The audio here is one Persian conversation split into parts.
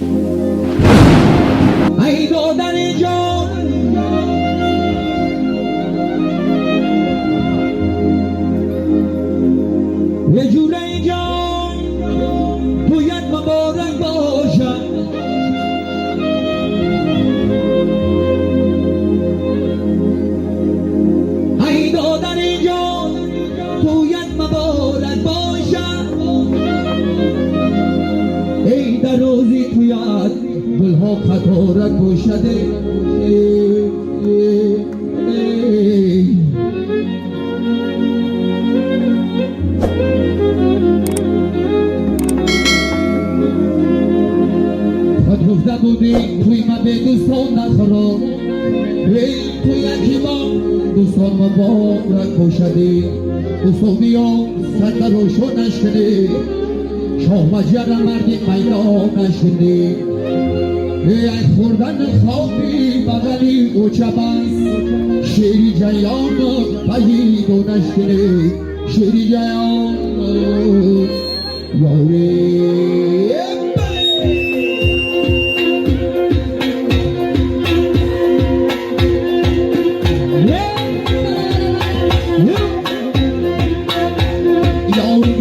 ای دادن جان یه جوره جان تویت مبارک باشد ای دادن جان تویت مبارک باشد ای در روزی تویت گلها خطارت باشده گفته بودی توی من به دوستان نخورم ای توی یکیمان دوستان مبارک باشدی دوستانیان سرده روشو نشدی شاه مجر مردی میدان نشدی ای خوردن خوابی بغلی او چبست شیری جیان پهید و نشدی شیری جیان یاری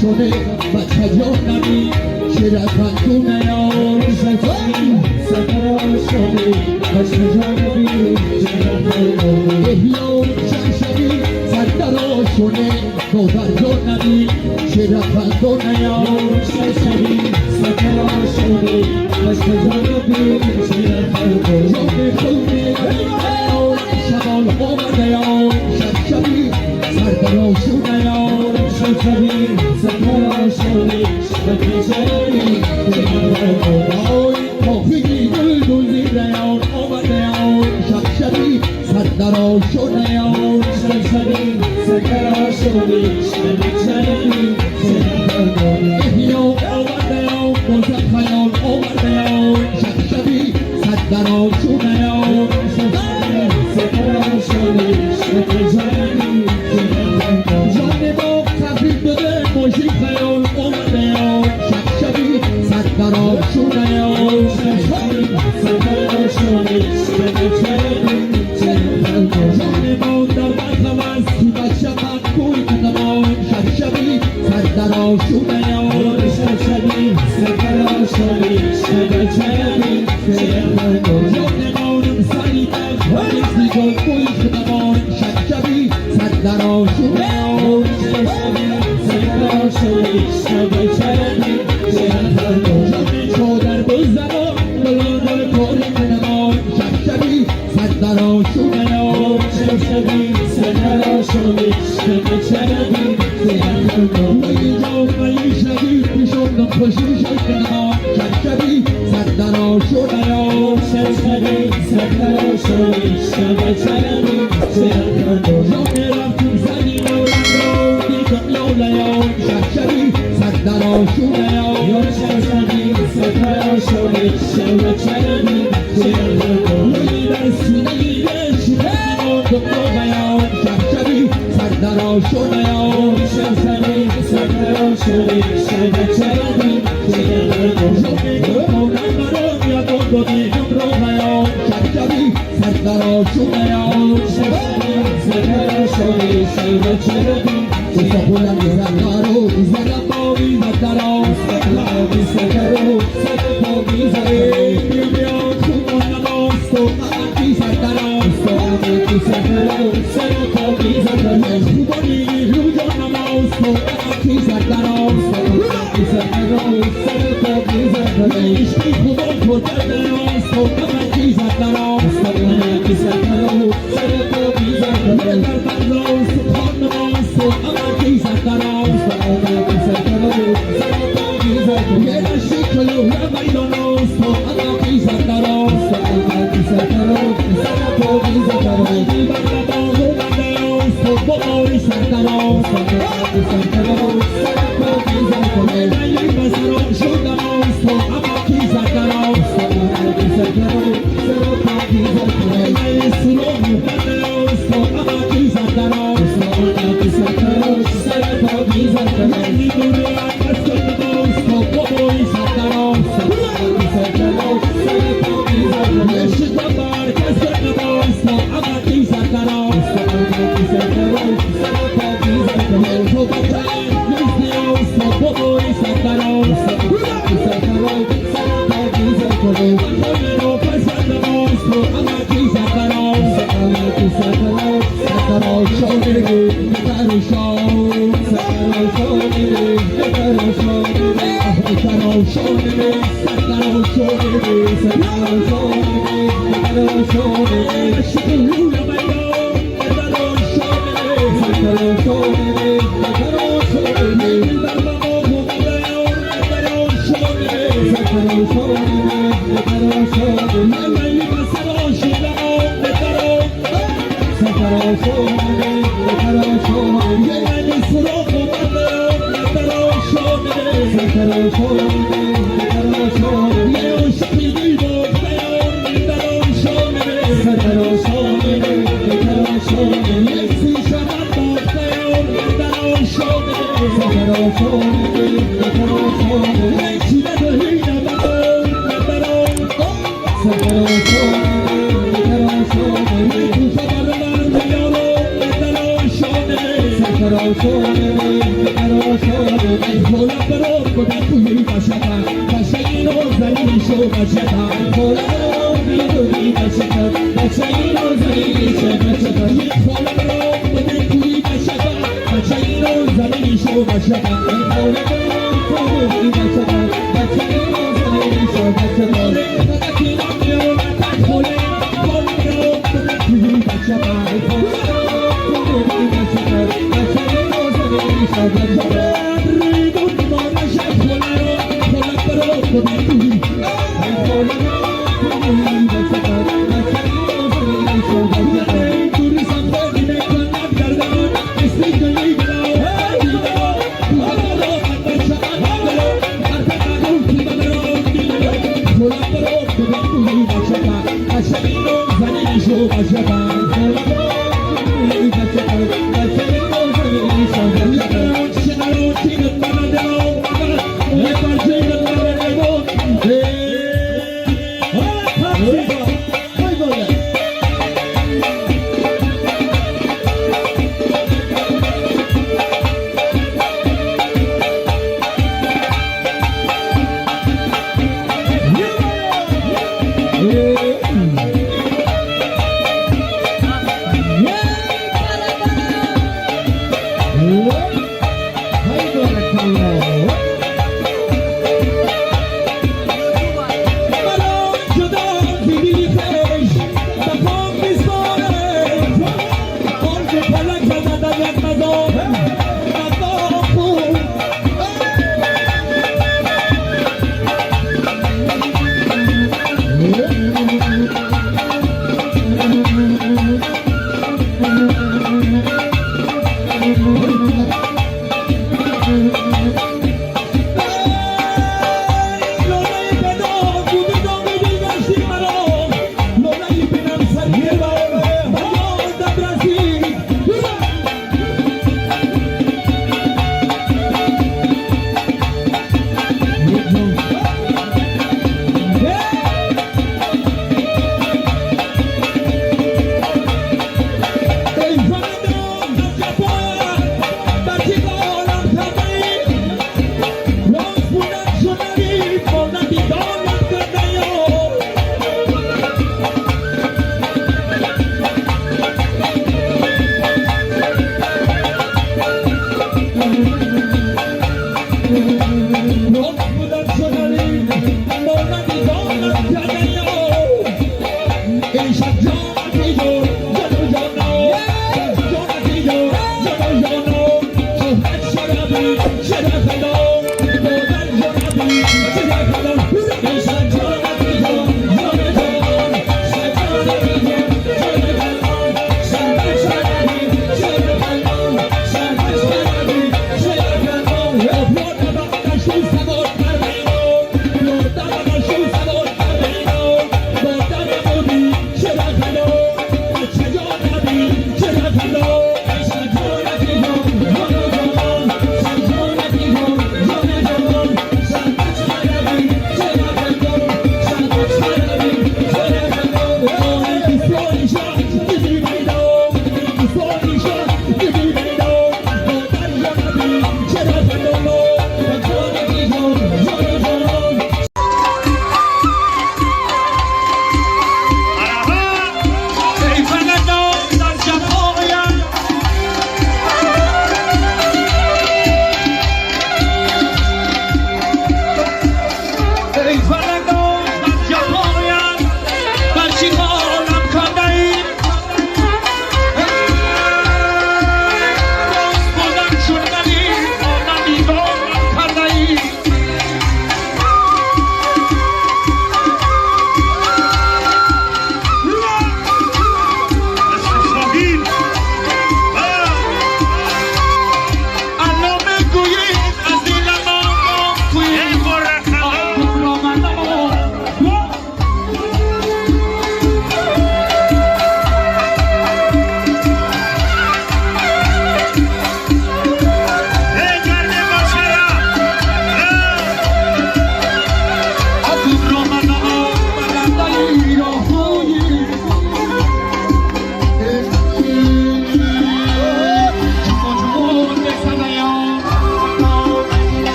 شده بچه جانمی شرفت دونه یار شدی سفر شده بچه جانمی شرفت دونه یار شدی سردر شده دادر جانمی شرفت دونه یار شدی سفر شده بچه جانمی شرفت دونه خونه شمال آمده یار شدی سردر شده یار شدی سفر شدی شدی آی توفیقی دل زیر یار آمده یار شدی سردر شده یار شدی سفر شدی شدی احیا آمده یار بزد خیال آمده یار شدی سردر شده یار شدی سفر شدی شدی جان با تفریق داده ماشی خیال آمده یار شدی سردر شده یار شدی سفر شدی جان با در بخواست تو بچه من کوی کتمان شدی سردر شده یار شدی سفر شدی جان مانم سری بخواست تو کوی کتمان شدی سردر شده یار چادر بزنم بلندر کاری کنم شدی سردر شده یار شدی سردر شدی مایی جا مایی شدی پیشم خوشی شدم شدی سردر شده یار شدی سردر شدی جان رفتیم زنی نورم دیگم لولا یار شدی سردر شده یار شدی سردر شدی مایی در سینه شدی دکتر یار شدی سردر شده یار شدی سردر شدی شدی سردر شده یار سفر شدی سفولم زنارو زنم باوی زدرا سفرو سفر زده بیاد خون نماستو امکی سردرا سفرو سفر زده خوبانی رو جان نماستو امکی سردرا سفرو سفر زده اشتی خوبان خودت نماستو امکی سردرا سفرو سفر زده در بنداز خان نماستو امکی سردرا سفرو یه نشکلو میداناستو امکی سردرا سفرو باری سردرا سفرو میلی بسرم شدم آستو امکی سردرا سفرو میلی سرم بنده آستو امکی سردرا سفرو میلی دوره اکس کنم آستو باری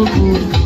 Thank you.